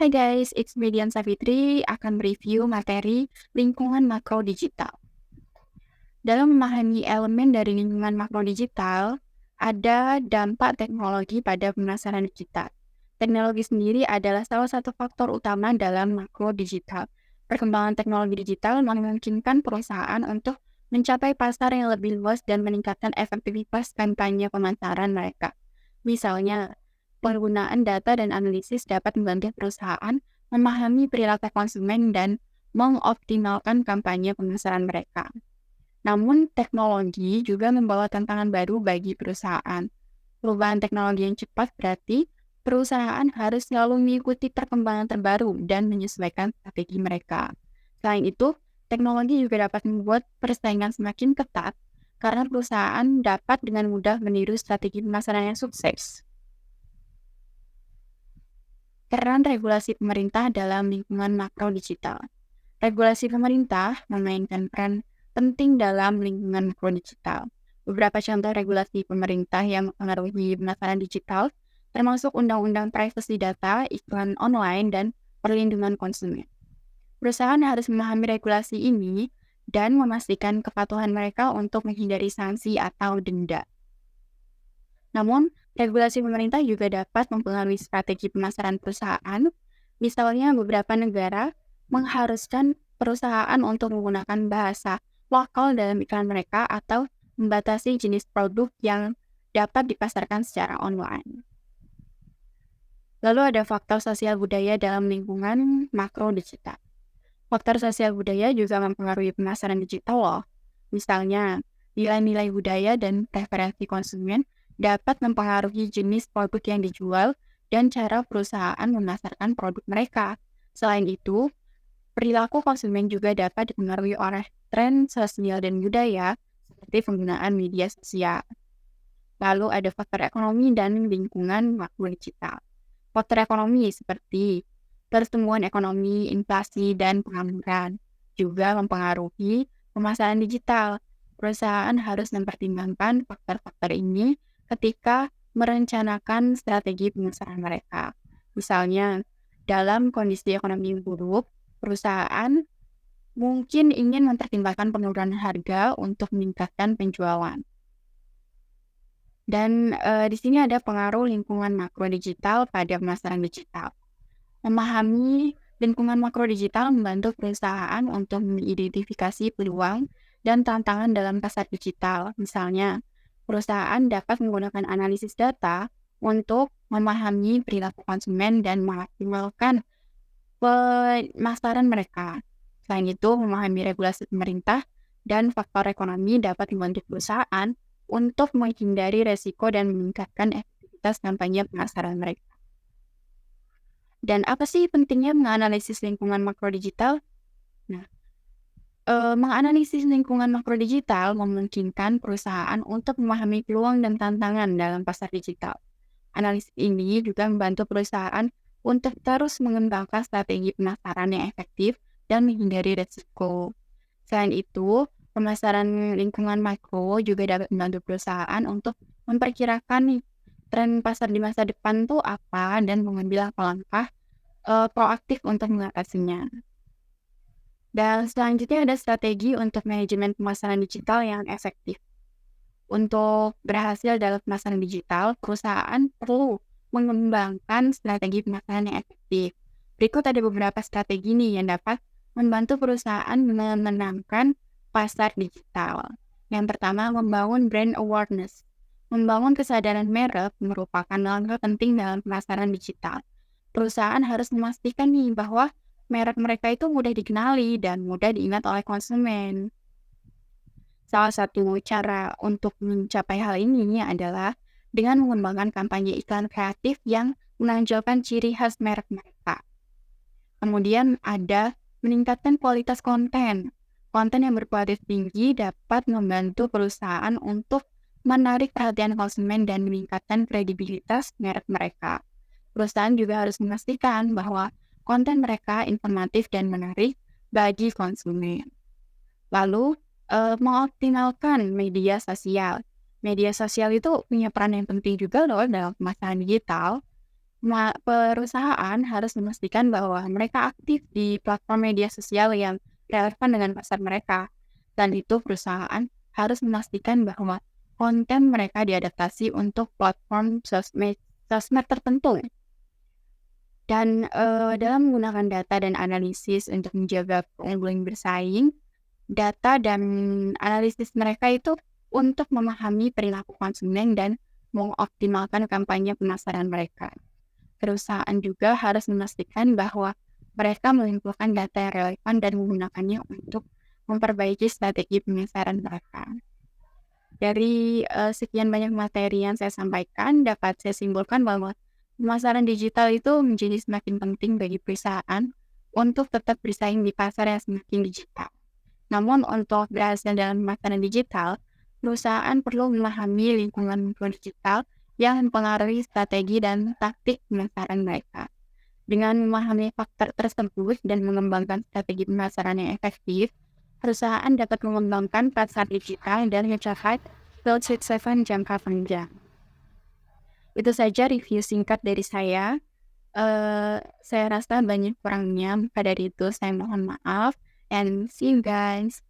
Hai guys, it's Median Savitri akan review materi lingkungan makro digital. Dalam memahami elemen dari lingkungan makro digital, ada dampak teknologi pada pemasaran digital. Teknologi sendiri adalah salah satu faktor utama dalam makro digital. Perkembangan teknologi digital memungkinkan perusahaan untuk mencapai pasar yang lebih luas dan meningkatkan efektivitas kampanye pemasaran mereka. Misalnya, penggunaan data dan analisis dapat membantu perusahaan memahami perilaku konsumen dan mengoptimalkan kampanye pemasaran mereka. Namun, teknologi juga membawa tantangan baru bagi perusahaan. Perubahan teknologi yang cepat berarti perusahaan harus selalu mengikuti perkembangan terbaru dan menyesuaikan strategi mereka. Selain itu, teknologi juga dapat membuat persaingan semakin ketat karena perusahaan dapat dengan mudah meniru strategi pemasaran yang sukses. Peran regulasi pemerintah dalam lingkungan makro digital. Regulasi pemerintah memainkan peran penting dalam lingkungan makro digital. Beberapa contoh regulasi pemerintah yang mempengaruhi pemasaran digital termasuk Undang-Undang Privasi Data, Iklan Online, dan Perlindungan Konsumen. Perusahaan harus memahami regulasi ini dan memastikan kepatuhan mereka untuk menghindari sanksi atau denda. Namun, regulasi pemerintah juga dapat mempengaruhi strategi pemasaran perusahaan. Misalnya, beberapa negara mengharuskan perusahaan untuk menggunakan bahasa lokal dalam iklan mereka atau membatasi jenis produk yang dapat dipasarkan secara online. Lalu ada faktor sosial budaya dalam lingkungan makro digital. Faktor sosial budaya juga mempengaruhi pemasaran digital loh. Misalnya, nilai-nilai budaya dan preferensi konsumen dapat mempengaruhi jenis produk yang dijual dan cara perusahaan memasarkan produk mereka. Selain itu, perilaku konsumen juga dapat dipengaruhi oleh tren sosial dan budaya seperti penggunaan media sosial. Lalu ada faktor ekonomi dan lingkungan makro digital. Faktor ekonomi seperti pertumbuhan ekonomi, inflasi, dan pengangguran juga mempengaruhi pemasaran digital. Perusahaan harus mempertimbangkan faktor-faktor ini ketika merencanakan strategi pemasaran mereka. Misalnya, dalam kondisi ekonomi yang buruk, perusahaan mungkin ingin mempertimbangkan penurunan harga untuk meningkatkan penjualan. Dan di sini ada pengaruh lingkungan makro digital pada pemasaran digital. Memahami lingkungan makro digital membantu perusahaan untuk mengidentifikasi peluang dan tantangan dalam pasar digital. Misalnya, perusahaan dapat menggunakan analisis data untuk memahami perilaku konsumen dan memaksimalkan pemasaran mereka. Selain itu, memahami regulasi pemerintah dan faktor ekonomi dapat membantu perusahaan untuk menghindari resiko dan meningkatkan efektivitas kampanye pemasaran mereka. Dan apa sih pentingnya menganalisis lingkungan makro digital? Nah, menganalisis lingkungan makro digital memungkinkan perusahaan untuk memahami peluang dan tantangan dalam pasar digital. Analisis ini juga membantu perusahaan untuk terus mengembangkan strategi pemasaran yang efektif dan menghindari resiko. Selain itu, pemasaran lingkungan makro juga dapat membantu perusahaan untuk memperkirakan nih, tren pasar di masa depan tuh apa dan mengambil langkah proaktif untuk mengatasinya. Dan selanjutnya ada strategi untuk manajemen pemasaran digital yang efektif. Untuk berhasil dalam pemasaran digital, perusahaan perlu mengembangkan strategi pemasaran yang efektif. Berikut ada beberapa strategi nih yang dapat membantu perusahaan memenangkan pasar digital. Yang pertama, membangun brand awareness. Membangun kesadaran merek merupakan langkah penting dalam pemasaran digital. Perusahaan harus memastikan nih bahwa merek mereka itu mudah dikenali dan mudah diingat oleh konsumen. Salah satu cara untuk mencapai hal ini adalah dengan mengembangkan kampanye iklan kreatif yang menonjolkan ciri khas merek mereka. Kemudian ada meningkatkan kualitas konten. Konten yang berkualitas tinggi dapat membantu perusahaan untuk menarik perhatian konsumen dan meningkatkan kredibilitas merek mereka. Perusahaan juga harus memastikan bahwa konten mereka informatif dan menarik bagi konsumen. Lalu, mengoptimalkan media sosial. Media sosial itu punya peran yang penting juga loh dalam pemasaran digital. Perusahaan harus memastikan bahwa mereka aktif di platform media sosial yang relevan dengan pasar mereka. Dan itu perusahaan harus memastikan bahwa konten mereka diadaptasi untuk platform sosmed sosmed tertentu. Dan, dalam menggunakan data dan analisis untuk menjaga keunggulan bersaing, data dan analisis mereka itu untuk memahami perilaku konsumen dan mengoptimalkan kampanye pemasaran mereka. Perusahaan juga harus memastikan bahwa mereka mengumpulkan data yang relevan dan menggunakannya untuk memperbaiki strategi pemasaran mereka. Dari sekian banyak materi yang saya sampaikan, dapat saya simpulkan bahwa pemasaran digital itu menjadi semakin penting bagi perusahaan untuk tetap bersaing di pasar yang semakin digital. Namun untuk berhasil dalam pemasaran digital, perusahaan perlu memahami lingkungan digital yang mempengaruhi strategi dan taktik pemasaran mereka. Dengan memahami faktor tersebut dan mengembangkan strategi pemasaran yang efektif, perusahaan dapat mengembangkan pasar digital dan mencapai sukses jangka panjang. Itu saja review singkat dari saya. Saya rasa banyak kurangnya, maka dari itu saya mohon maaf, and see you guys.